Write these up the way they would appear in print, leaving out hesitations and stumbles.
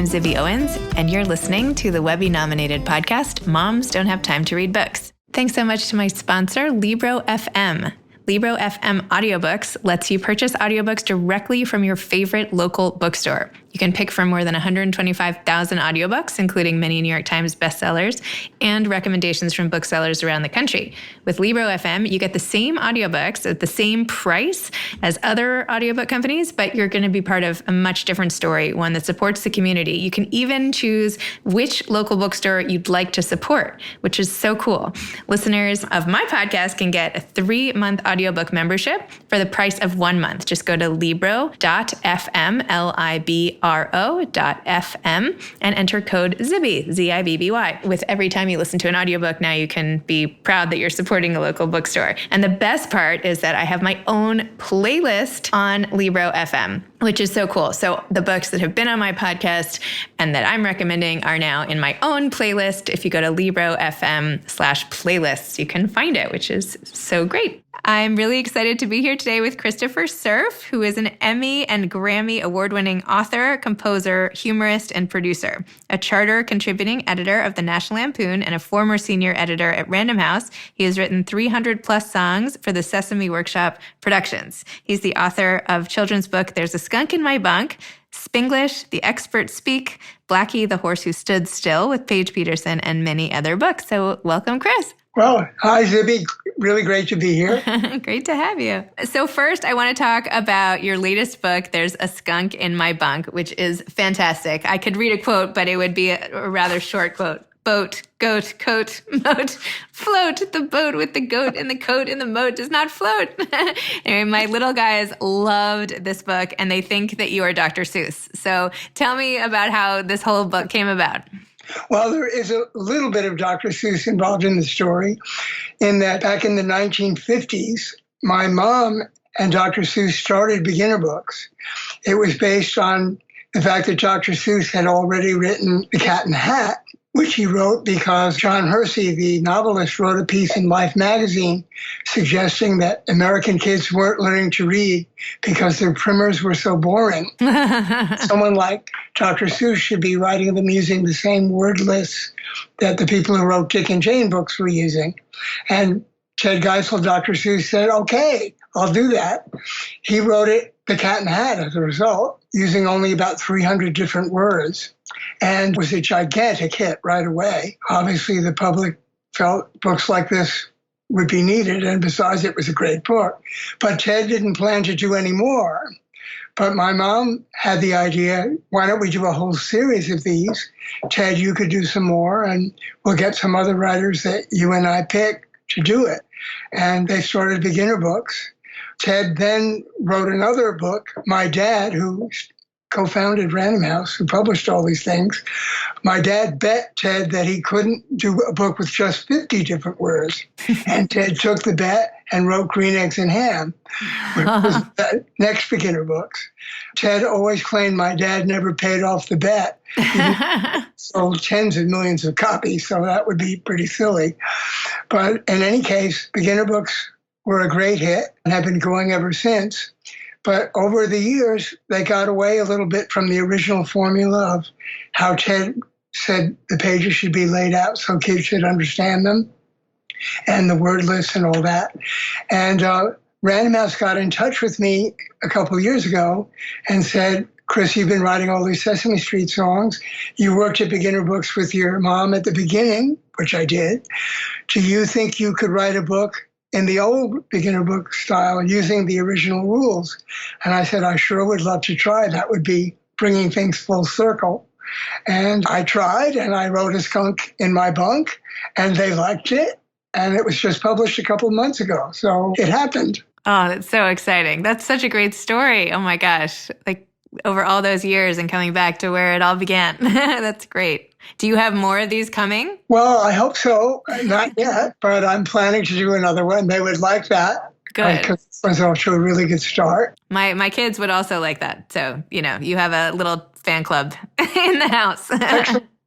Zibby Owens, and you're listening to the Webby-nominated podcast, Moms Don't Have Time to Read Books. Thanks so much to my sponsor, Libro FM. Libro FM Audiobooks lets you purchase audiobooks directly from your favorite local bookstore. You can pick from more than 125,000 audiobooks, including many New York Times bestsellers and recommendations from booksellers around the country. With Libro FM, you get the same audiobooks at the same price as other audiobook companies, but you're going to be part of a much different story, one that supports the community. You can even choose which local bookstore you'd like to support, which is so cool. Listeners of my podcast can get a 3-month audiobook membership for the price of 1 month. Just go to libro.fm, libro.fm, and enter code ZIBBY, Z-I-B-B-Y. With every time you listen to an audiobook, now you can be proud that you're supporting a local bookstore. And the best part is that I have my own playlist on Libro FM, which is so cool. So the books that have been on my podcast and that I'm recommending are now in my own playlist. If you go to Libro FM/playlists, you can find it, which is so great. I'm really excited to be here today with Christopher Cerf, who is an Emmy and Grammy award-winning author, composer, humorist, and producer. A charter contributing editor of the National Lampoon and a former senior editor at Random House, he has written 300-plus songs for the Sesame Workshop Productions. He's the author of children's book There's a Skunk in My Bunk, Spanglish, The Experts Speak, Blackie, the Horse Who Stood Still with Paige Peterson, and many other books. So welcome, Chris. Well, hi, Zibby. Really great to be here. Great to have you. So first, I want to talk about your latest book, There's a Skunk in My Bunk, which is fantastic. I could read a quote, but it would be a rather short quote. Boat, goat, coat, moat, float. The boat with the goat and the coat in the moat does not float. Anyway, my little guys loved this book, and they think that you are Dr. Seuss. So tell me about how this whole book came about. Well, there is a little bit of Dr. Seuss involved in the story, in that back in the 1950s, my mom and Dr. Seuss started beginner books. It was based on the fact that Dr. Seuss had already written The Cat in the Hat, which he wrote because John Hersey, the novelist, wrote a piece in Life magazine suggesting that American kids weren't learning to read because their primers were so boring. Someone like Dr. Seuss should be writing them using the same word lists that the people who wrote Dick and Jane books were using. And Ted Geisel, Dr. Seuss, said, okay, I'll do that. He wrote it, The Cat in the Hat, as a result, using only about 300 different words, and was a gigantic hit right away. Obviously, the public felt books like this would be needed, and besides, it was a great book. But Ted didn't plan to do any more. But my mom had the idea, why don't we do a whole series of these? Ted, you could do some more, and we'll get some other writers that you and I pick to do it. And they started beginner books. Ted then wrote another book. My dad, who co-founded Random House, who published all these things, my dad bet Ted that he couldn't do a book with just 50 different words. And Ted took the bet and wrote Green Eggs and Ham, which was the next beginner books. Ted always claimed my dad never paid off the bet. He sold tens of millions of copies, so that would be pretty silly. But in any case, beginner books were a great hit and have been going ever since. But over the years, they got away a little bit from the original formula of how Ted said the pages should be laid out so kids should understand them, and the word lists and all that. And Random House got in touch with me a couple of years ago and said, Chris, you've been writing all these Sesame Street songs. You worked at beginner books with your mom at the beginning, which I did. Do you think you could write a book in the old beginner book style using the original rules? And I said, I sure would love to try. That would be bringing things full circle. And I tried, and I wrote a skunk in my bunk, and they liked it. And it was just published a couple of months ago. So it happened. Oh, that's so exciting. That's such a great story. Oh my gosh. Like over all those years and coming back to where it all began. That's great. Do you have more of these coming? Well, I hope so. Not yet, but I'm planning to do another one. They would like that. Good. Because it was off to a really good start. My kids would also like that. So, you have a little fan club in the house.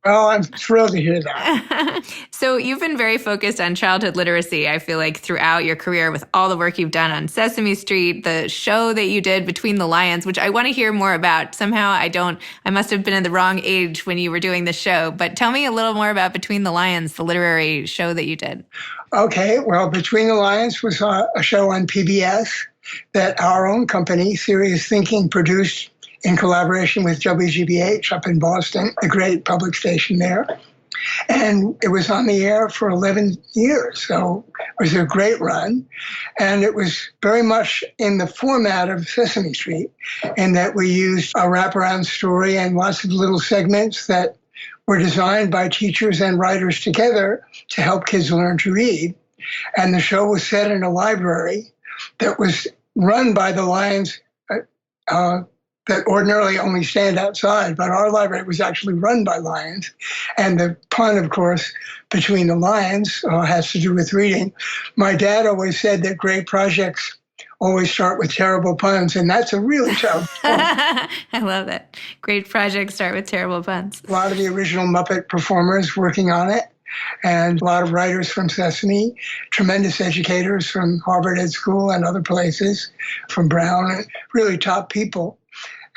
Well, I'm thrilled to hear that. So you've been very focused on childhood literacy, I feel like, throughout your career with all the work you've done on Sesame Street, the show that you did Between the Lions, which I want to hear more about. Somehow I must have been in the wrong age when you were doing the show, but tell me a little more about Between the Lions, the literary show that you did. Okay, well, Between the Lions was a show on PBS that our own company, Serious Thinking, produced in collaboration with WGBH up in Boston, a great public station there. And it was on the air for 11 years, so it was a great run. And it was very much in the format of Sesame Street, in that we used a wraparound story and lots of little segments that were designed by teachers and writers together to help kids learn to read. And the show was set in a library that was run by the Lions that ordinarily only stand outside, but our library was actually run by lions. And the pun, of course, Between the Lions has to do with reading. My dad always said that great projects always start with terrible puns, and that's a really terrible pun. I love that. Great projects start with terrible puns. A lot of the original Muppet performers working on it, and a lot of writers from Sesame, tremendous educators from Harvard Ed School and other places, from Brown, really top people.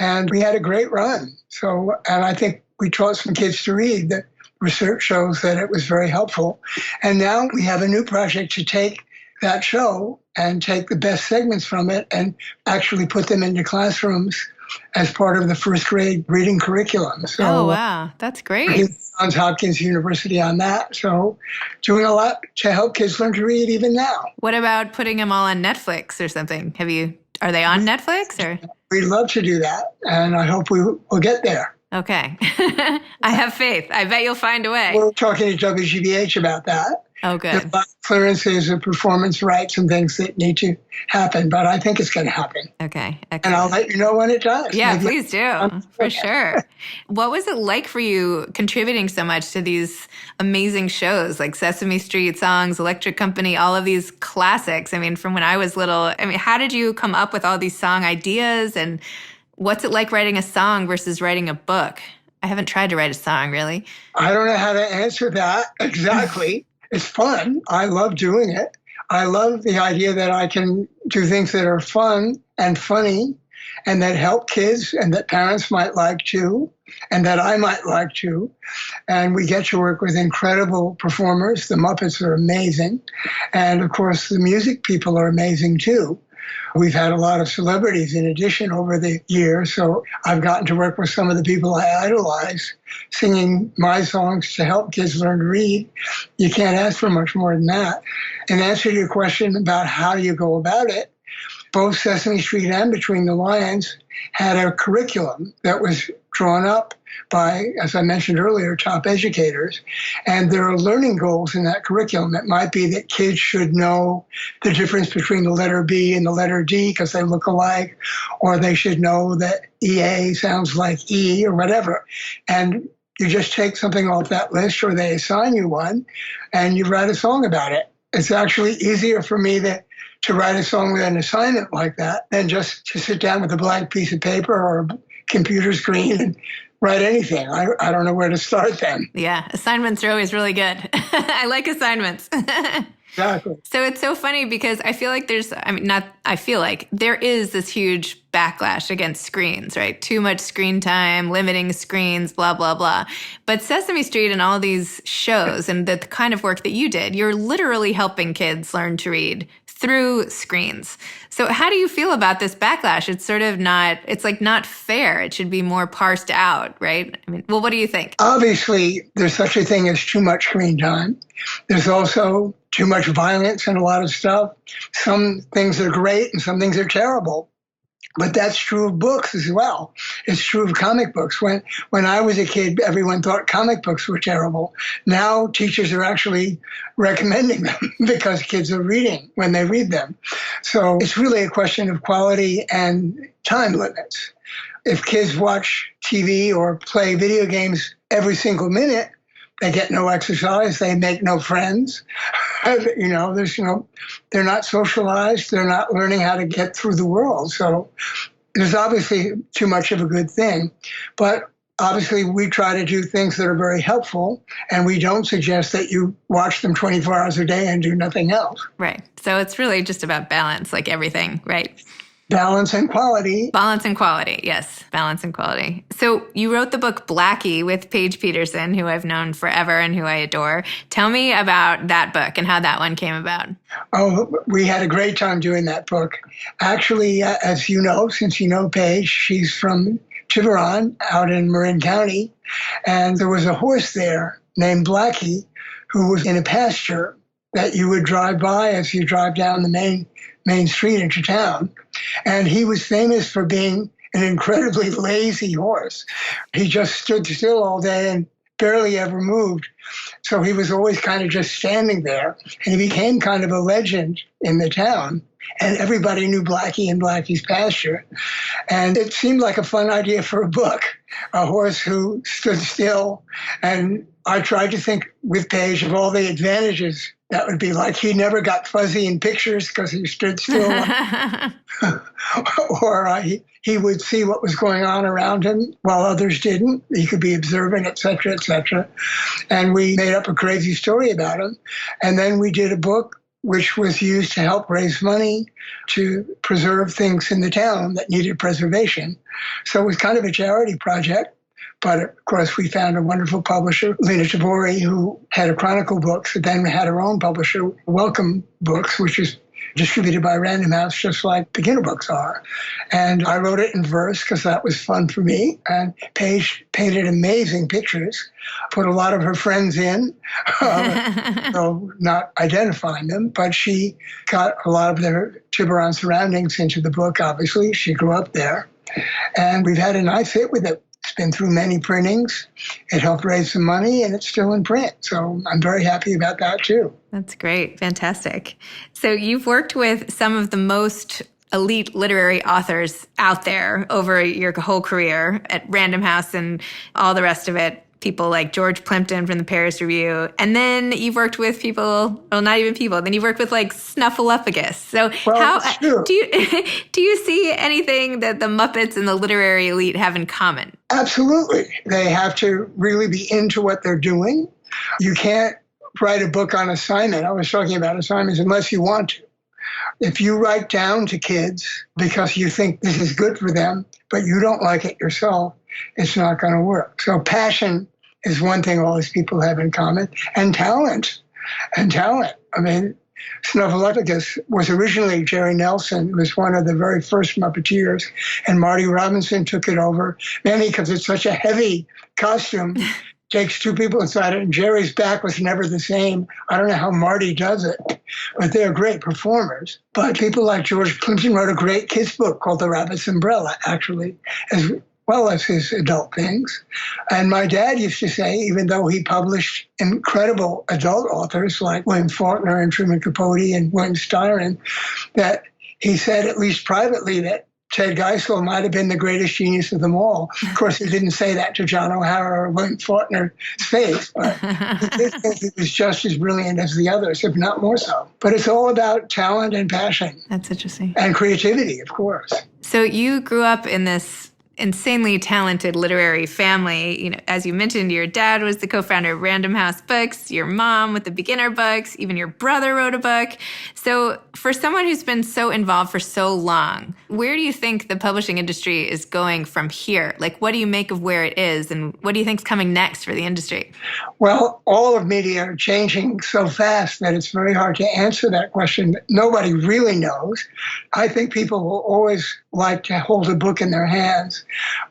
And we had a great run. So, and I think we taught some kids to read. The research shows that it was very helpful. And now we have a new project to take that show and take the best segments from it and actually put them into classrooms as part of the first grade reading curriculum. So, oh, wow. That's great. Johns Hopkins University on that. So doing a lot to help kids learn to read even now. What about putting them all on Netflix or something? Are they on Netflix or? We'd love to do that, and I hope we will get there. Okay. I have faith. I bet you'll find a way. We're talking to WGBH about that. Oh, good. There's a lot of clearances of performance rights and things that need to happen, but I think it's going to happen. Okay. Excellent. And I'll let you know when it does. Yeah, Maybe please do. For sure. What was it like for you contributing so much to these amazing shows like Sesame Street Songs, Electric Company, all of these classics? I mean, from when I was little, how did you come up with all these song ideas? And what's it like writing a song versus writing a book? I haven't tried to write a song, really. I don't know how to answer that exactly. It's fun. I love doing it. I love the idea that I can do things that are fun and funny and that help kids and that parents might like to and that I might like to. And we get to work with incredible performers. The Muppets are amazing. And of course, the music people are amazing too. We've had a lot of celebrities in addition over the years, so I've gotten to work with some of the people I idolize, singing my songs to help kids learn to read. You can't ask for much more than that. In answer to your question about how you go about it, both Sesame Street and Between the Lions had a curriculum that was drawn up by, as I mentioned earlier, top educators. And there are learning goals in that curriculum. It might be that kids should know the difference between the letter B and the letter D because they look alike, or they should know that EA sounds like E or whatever. And you just take something off that list, or they assign you one, and you write a song about it. It's actually easier for me to write a song with an assignment like that than just to sit down with a blank piece of paper or a computer screen and write anything. I don't know where to start then. Yeah, assignments are always really good. I like assignments. Exactly. So it's so funny because I feel like there is this huge backlash against screens, right? Too much screen time, limiting screens, blah, blah, blah. But Sesame Street and all these shows and the kind of work that you did, you're literally helping kids learn to read through screens. So how do you feel about this backlash? It's sort of not fair. It should be more parsed out, right? What do you think? Obviously, there's such a thing as too much screen time. There's also too much violence and a lot of stuff. Some things are great and some things are terrible. But that's true of books as well. It's true of comic books. When I was a kid, everyone thought comic books were terrible. Now teachers are actually recommending them because kids are reading when they read them. So it's really a question of quality and time limits. If kids watch TV or play video games every single minute, they get no exercise, they make no friends. They're not socialized, they're not learning how to get through the world. So there's obviously too much of a good thing. But obviously, we try to do things that are very helpful, and we don't suggest that you watch them 24 hours a day and do nothing else. Right. So it's really just about balance, like everything, right? Balance and quality. Balance and quality. Yes. Balance and quality. So you wrote the book Blackie with Paige Peterson, who I've known forever and who I adore. Tell me about that book and how that one came about. Oh, we had a great time doing that book. Actually, as you know, since you know Paige, she's from Tiburon out in Marin County. And there was a horse there named Blackie who was in a pasture that you would drive by as you drive down the main street into town. And he was famous for being an incredibly lazy horse. He just stood still all day and barely ever moved. So he was always kind of just standing there. And he became kind of a legend in the town. And everybody knew Blackie and Blackie's pasture. And it seemed like a fun idea for a book, a horse who stood still. And I tried to think with Paige of all the advantages that would be like. He never got fuzzy in pictures because he stood still. Or he would see what was going on around him while others didn't. He could be observant, et cetera, et cetera. And we made up a crazy story about him. And then we did a book which was used to help raise money to preserve things in the town that needed preservation. So it was kind of a charity project. But of course, we found a wonderful publisher, Lena Tabori, who had a Chronicle Books, then had her own publisher, Welcome Books, which is distributed by Random House, just like beginner books are. And I wrote it in verse because that was fun for me. And Paige painted amazing pictures, put a lot of her friends in, so not identifying them, but she got a lot of their Tiburon surroundings into the book, obviously. She grew up there. And we've had a nice hit with it. It's been through many printings. It helped raise some money, and it's still in print. So I'm very happy about that, too. That's great. Fantastic. So you've worked with some of the most elite literary authors out there over your whole career at Random House and all the rest of it. People like George Plimpton from the Paris Review. And then you've worked with people, well, not even people, then you've worked with like Snuffleupagus. So do you see anything that the Muppets and the literary elite have in common? Absolutely. They have to really be into what they're doing. You can't write a book on assignment. I was talking about assignments unless you want to. If you write down to kids because you think this is good for them, but you don't like it yourself, it's not going to work. So passion is one thing all these people have in common, and talent. I mean, Snuffleupagus was originally Jerry Nelson, who was one of the very first Muppeteers, and Marty Robinson took it over, mainly because it's such a heavy costume. Takes two people inside it, and Jerry's back was never the same. I don't know how Marty does it, but they're great performers. But people like George Plimpton wrote a great kids book called The Rabbit's Umbrella, actually, as well as his adult things. And my dad used to say, even though he published incredible adult authors like William Faulkner and Truman Capote and William Styron, that he said, at least privately, that Ted Geisel might have been the greatest genius of them all. Of course, he didn't say that to John O'Hara or William Faulkner's face, but he did think he was just as brilliant as the others, if not more so. But it's all about talent and passion. That's interesting. And creativity, of course. So you grew up in this insanely talented literary family. You know, as you mentioned, your dad was the co-founder of Random House Books, your mom with the beginner books, even your brother wrote a book. So for someone who's been so involved for so long, where do you think the publishing industry is going from here? Like, what do you make of where it is, and what do you think's coming next for the industry? Well, all of media are changing so fast that it's very hard to answer that question. Nobody really knows. I think people will always like to hold a book in their hands.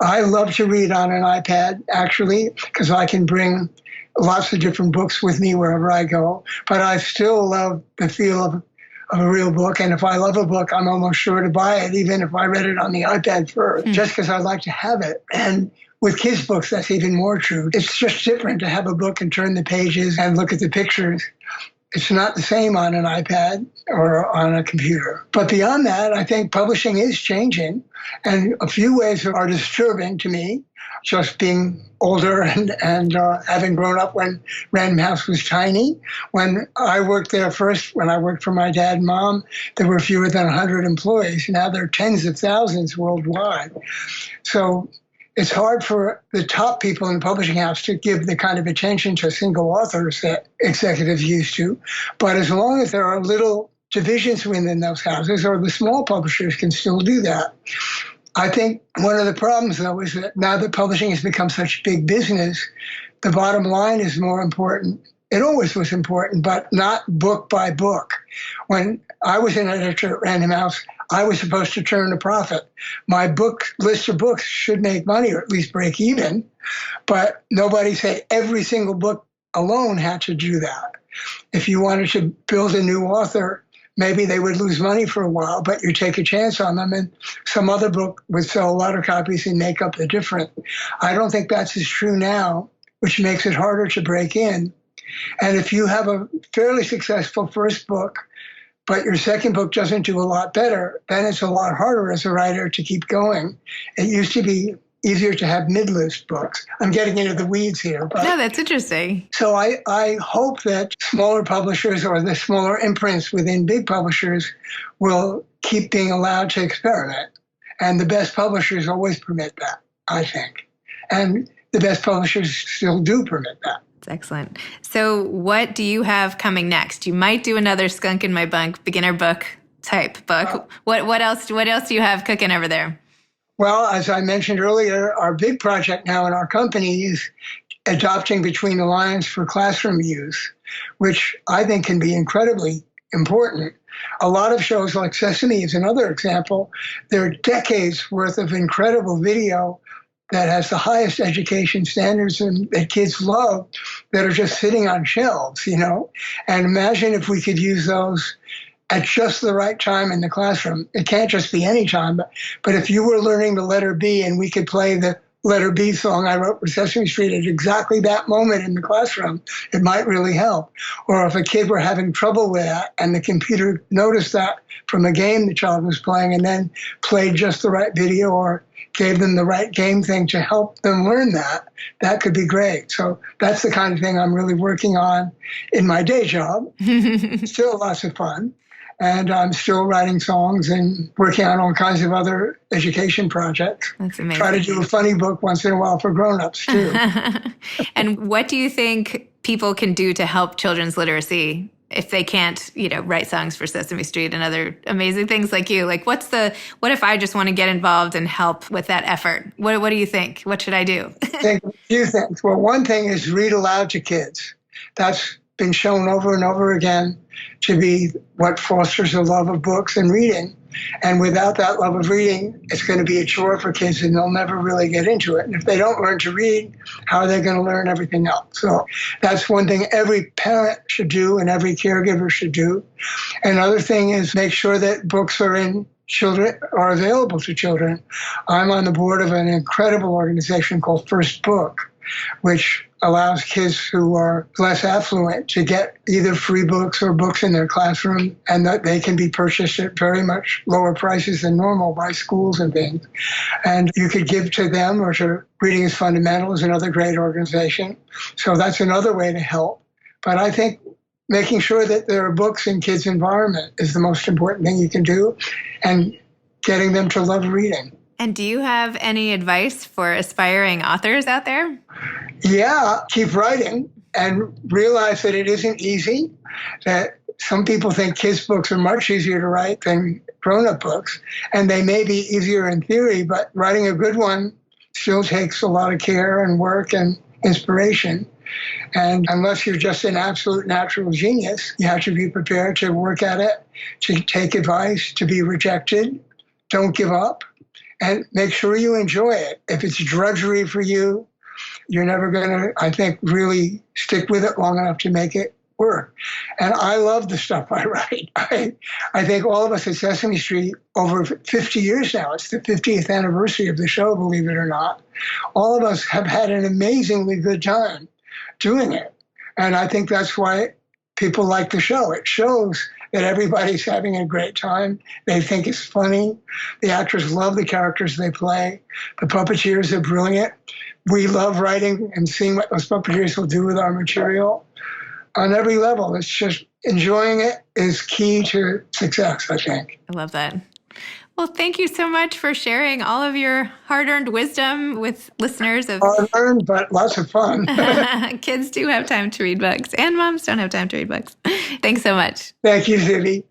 I love to read on an iPad, actually, because I can bring lots of different books with me wherever I go. But I still love the feel of a real book. And if I love a book, I'm almost sure to buy it, even if I read it on the iPad first, just because I like to have it. And with kids' books, that's even more true. It's just different to have a book and turn the pages and look at the pictures. It's not the same on an iPad or on a computer. But beyond that, I think publishing is changing. And a few ways are disturbing to me, just being older and having grown up when Random House was tiny. When I worked there first, when I worked for my dad and mom, there were fewer than 100 employees. Now there are tens of thousands worldwide. So it's hard for the top people in the publishing house to give the kind of attention to single authors that executives used to. But as long as there are little divisions within those houses, or the small publishers can still do that. I think one of the problems, though, is that now that publishing has become such big business, the bottom line is more important. It always was important, but not book by book. When I was an editor at Random House, I was supposed to turn a profit. My book list of books should make money, or at least break even, but nobody said every single book alone had to do that. If you wanted to build a new author, maybe they would lose money for a while, but you take a chance on them, and some other book would sell a lot of copies and make up the difference. I don't think that's as true now, which makes it harder to break in. And if you have a fairly successful first book, but your second book doesn't do a lot better, then it's a lot harder as a writer to keep going. It used to be easier to have mid-list books. I'm getting into the weeds here. But no, that's interesting. So I hope that smaller publishers or the smaller imprints within big publishers will keep being allowed to experiment. And the best publishers always permit that, I think. And the best publishers still do permit that. That's excellent. So what do you have coming next? You might do another Skunk in My Bunk beginner book type book. What else do you have cooking over there? Well, as I mentioned earlier, our big project now in our company is adopting Between the Lines for classroom use, which I think can be incredibly important. A lot of shows like Sesame is another example. There are decades worth of incredible video that has the highest education standards and that kids love that are just sitting on shelves, you know. And imagine if we could use those at just the right time in the classroom. It can't just be any time, but if you were learning the letter B and we could play the letter B song I wrote for Sesame Street at exactly that moment in the classroom, it might really help. Or if a kid were having trouble with that and the computer noticed that from a game the child was playing and then played just the right video or gave them the right game thing to help them learn that, that could be great. So that's the kind of thing I'm really working on in my day job. Still lots of fun. And I'm still writing songs and working on all kinds of other education projects. That's amazing. Try to do a funny book once in a while for grown-ups, too. And what do you think people can do to help children's literacy if they can't, write songs for Sesame Street and other amazing things like you? Like, what if I just want to get involved and help with that effort? What do you think? What should I do? I think a few things. Well, one thing is read aloud to kids. That's been shown over and over again to be what fosters a love of books and reading. And without that love of reading, it's going to be a chore for kids and they'll never really get into it. And if they don't learn to read, how are they going to learn everything else? So that's one thing every parent should do and every caregiver should do. Another thing is make sure that books are available to children. I'm on the board of an incredible organization called First Book, which allows kids who are less affluent to get either free books or books in their classroom, and that they can be purchased at very much lower prices than normal by schools and things. And you could give to them, or to Reading is Fundamental is another great organization. So that's another way to help. But I think making sure that there are books in kids' environment is the most important thing you can do, and getting them to love reading. And do you have any advice for aspiring authors out there? Yeah, keep writing and realize that it isn't easy, that some people think kids' books are much easier to write than grown-up books, and they may be easier in theory, but writing a good one still takes a lot of care and work and inspiration. And unless you're just an absolute natural genius, you have to be prepared to work at it, to take advice, to be rejected. Don't give up. And make sure you enjoy it. If it's drudgery for you, you're never going to, I think, really stick with it long enough to make it work. And I love the stuff I write. I think all of us at Sesame Street, over 50 years now, it's the 50th anniversary of the show, believe it or not, all of us have had an amazingly good time doing it. And I think that's why people like the show. It shows that everybody's having a great time. They think it's funny. The actors love the characters they play. The puppeteers are brilliant. We love writing and seeing what those puppeteers will do with our material. On every level, it's just enjoying it is key to success, I think. I love that. Well, thank you so much for sharing all of your hard-earned wisdom with listeners of Hard-earned, but lots of fun. Kids do have time to read books, and moms don't have time to read books. Thanks so much. Thank you, Zibby.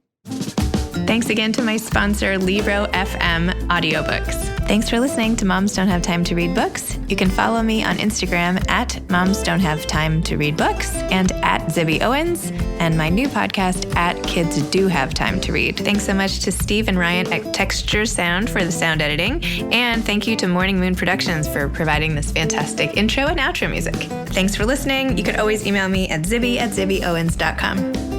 Thanks again to my sponsor, Libro FM Audiobooks. Thanks for listening to Moms Don't Have Time to Read Books. You can follow me on Instagram at Moms Don't Have Time to Read Books and at Zibby Owens, and my new podcast at Kids Do Have Time to Read. Thanks so much to Steve and Ryan at Texture Sound for the sound editing, and thank you to Morning Moon Productions for providing this fantastic intro and outro music. Thanks for listening. You can always email me at zibby@zibbyowens.com.